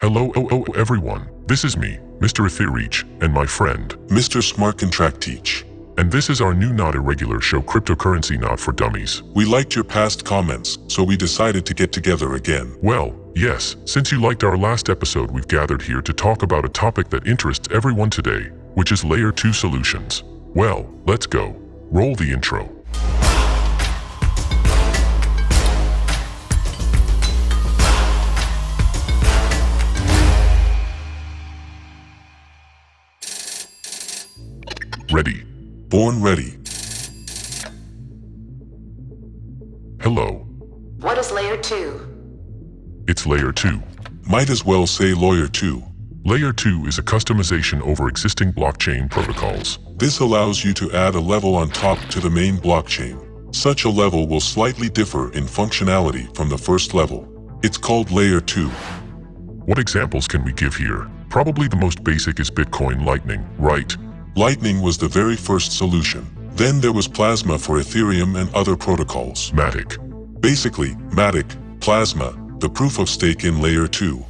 Hello everyone, this is me, Mr. Efirich, and my friend, Mr. Smartkontraktych. And this is our new not irregular show, Cryptocurrency Not For Dummies. We liked your past comments, so we decided to get together again. Well, yes, since you liked our last episode, we've gathered here to talk about a topic that interests everyone today, which is Layer 2 solutions. Well, let's go. Roll the intro. Ready. Born ready. Hello. What is Layer 2? It's Layer 2. Might as well say Lawyer 2. Layer 2 is a customization over existing blockchain protocols. This allows you to add a level on top to the main blockchain. Such a level will slightly differ in functionality from the first level. It's called Layer 2. What examples can we give here? Probably the most basic is Bitcoin Lightning, right? Lightning was the very first solution. Then there was Plasma for Ethereum and other protocols. Matic. Basically, Matic, Plasma, the proof of stake in Layer 2.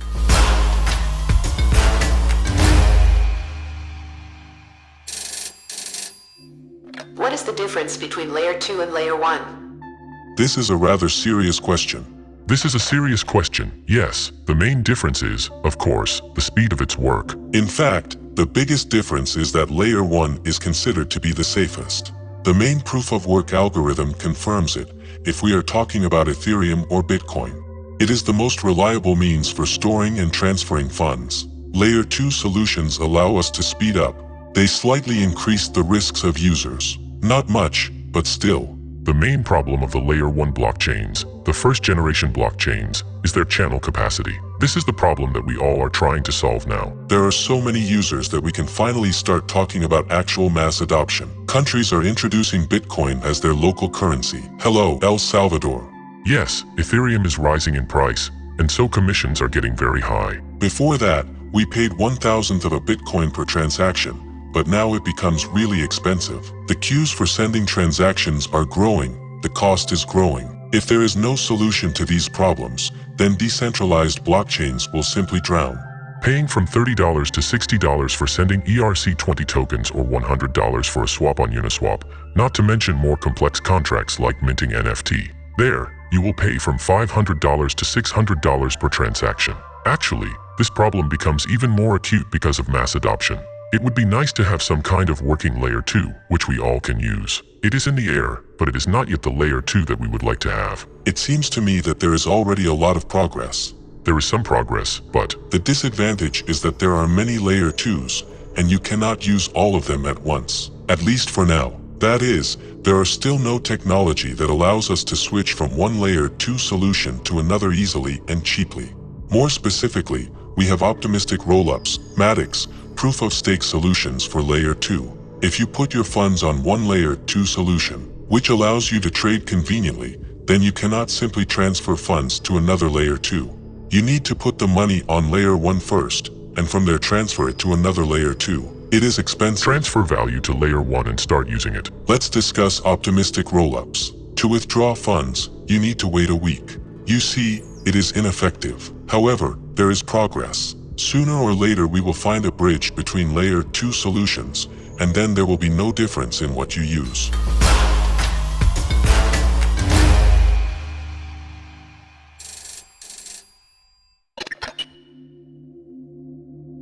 What is the difference between Layer 2 and Layer 1? This is a rather serious question. This is a serious question, yes. The main difference is, of course, the speed of its work. In fact, the biggest difference is that Layer 1 is considered to be the safest. The main proof-of-work algorithm confirms it, if we are talking about Ethereum or Bitcoin. It is the most reliable means for storing and transferring funds. Layer 2 solutions allow us to speed up. They slightly increase the risks of users. Not much, but still. The main problem of the Layer 1 blockchains, the first-generation blockchains, is their channel capacity. This is the problem that we all are trying to solve now. There are so many users that we can finally start talking about actual mass adoption. Countries are introducing Bitcoin as their local currency. Hello, El Salvador. Yes, Ethereum is rising in price, and so commissions are getting very high. Before that, we paid 1,000th of a Bitcoin per transaction. But now it becomes really expensive. The queues for sending transactions are growing, the cost is growing. If there is no solution to these problems, then decentralized blockchains will simply drown. Paying from $30 to $60 for sending ERC20 tokens or $100 for a swap on Uniswap, not to mention more complex contracts like minting NFT. There, you will pay from $500 to $600 per transaction. Actually, this problem becomes even more acute because of mass adoption. It would be nice to have some kind of working Layer 2, which we all can use. It is in the air, but it is not yet the Layer 2 that we would like to have. It seems to me that there is already a lot of progress. There is some progress, but the disadvantage is that there are many Layer 2s, and you cannot use all of them at once. At least for now. That is, there are still no technology that allows us to switch from one Layer 2 solution to another easily and cheaply. More specifically, we have optimistic rollups, Matics, proof-of-stake solutions for Layer 2. If you put your funds on one Layer 2 solution, which allows you to trade conveniently, then you cannot simply transfer funds to another Layer 2. You need to put the money on Layer 1 first, and from there transfer it to another Layer 2. It is expensive. Transfer value to Layer 1 and start using it. Let's discuss optimistic rollups. To withdraw funds, you need to wait a week. You see, it is ineffective. However, there is progress. Sooner or later we will find a bridge between Layer 2 solutions, and then there will be no difference in what you use.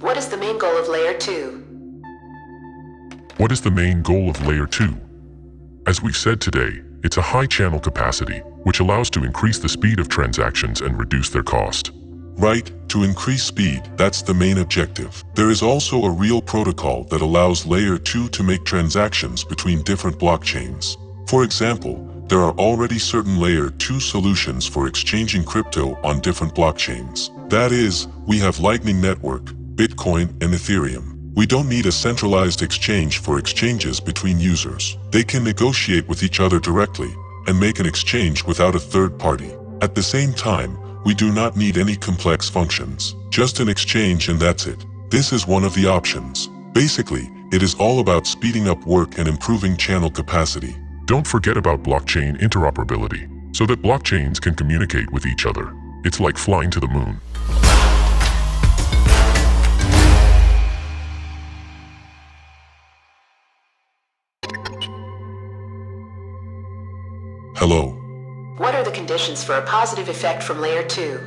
What is the main goal of Layer 2? What is the main goal of Layer 2? As we've said today, it's a high channel capacity, which allows to increase the speed of transactions and reduce their cost. Right, to increase speed, that's the main objective. There is also a real protocol that allows Layer 2 to make transactions between different blockchains. For example, there are already certain Layer 2 solutions for exchanging crypto on different blockchains. That is, we have Lightning Network, Bitcoin, and Ethereum. We don't need a centralized exchange for exchanges between users. They can negotiate with each other directly and make an exchange without a third party. At the same time, we do not need any complex functions. Just an exchange and that's it. This is one of the options. Basically, it is all about speeding up work and improving channel capacity. Don't forget about blockchain interoperability, so that blockchains can communicate with each other. It's like flying to the moon. Hello. What are the conditions for a positive effect from layer 2?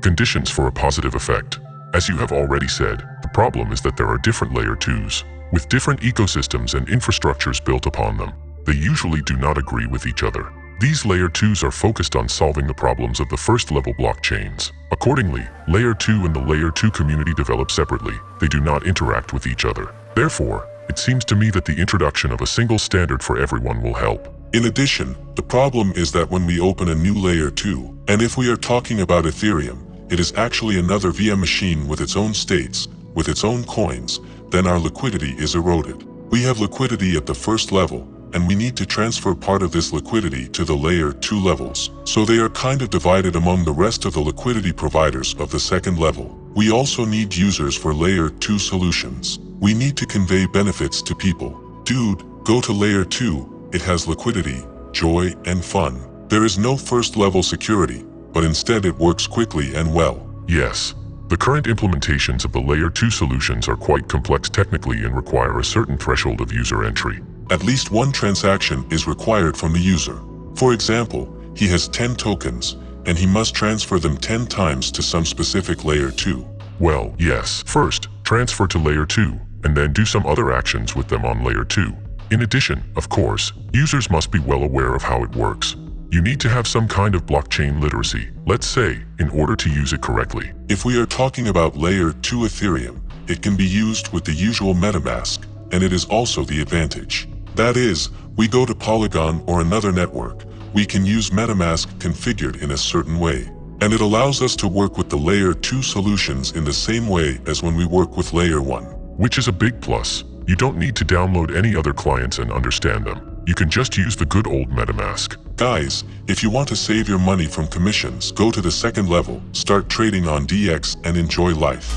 Conditions for a positive effect. As you have already said, the problem is that there are different layer 2s, with different ecosystems and infrastructures built upon them. They usually do not agree with each other. These layer 2s are focused on solving the problems of the first-level blockchains. Accordingly, layer 2 and the layer 2 community develop separately. They do not interact with each other. Therefore, it seems to me that the introduction of a single standard for everyone will help. In addition, the problem is that when we open a new layer 2, and if we are talking about Ethereum, it is actually another VM machine with its own states, with its own coins, then our liquidity is eroded. We have liquidity at the first level, and we need to transfer part of this liquidity to the layer 2 levels. So they are kind of divided among the rest of the liquidity providers of the second level. We also need users for layer 2 solutions. We need to convey benefits to people. Dude, go to layer 2, it has liquidity, joy, and fun. There is no first level security, but instead it works quickly and well. Yes. The current implementations of the layer 2 solutions are quite complex technically and require a certain threshold of user entry. At least one transaction is required from the user. For example, he has 10 tokens, and he must transfer them 10 times to some specific layer 2. Well, yes. First, transfer to layer 2, and then do some other actions with them on layer 2. In addition, of course, users must be well aware of how it works. You need to have some kind of blockchain literacy, let's say, in order to use it correctly. If we are talking about layer 2 Ethereum, it can be used with the usual MetaMask, and it is also the advantage. That is, we go to Polygon or another network, we can use MetaMask configured in a certain way. And it allows us to work with the layer 2 solutions in the same way as when we work with layer 1. Which is a big plus. You don't need to download any other clients and understand them. You can just use the good old MetaMask. Guys, if you want to save your money from commissions, go to the second level, start trading on DX and enjoy life.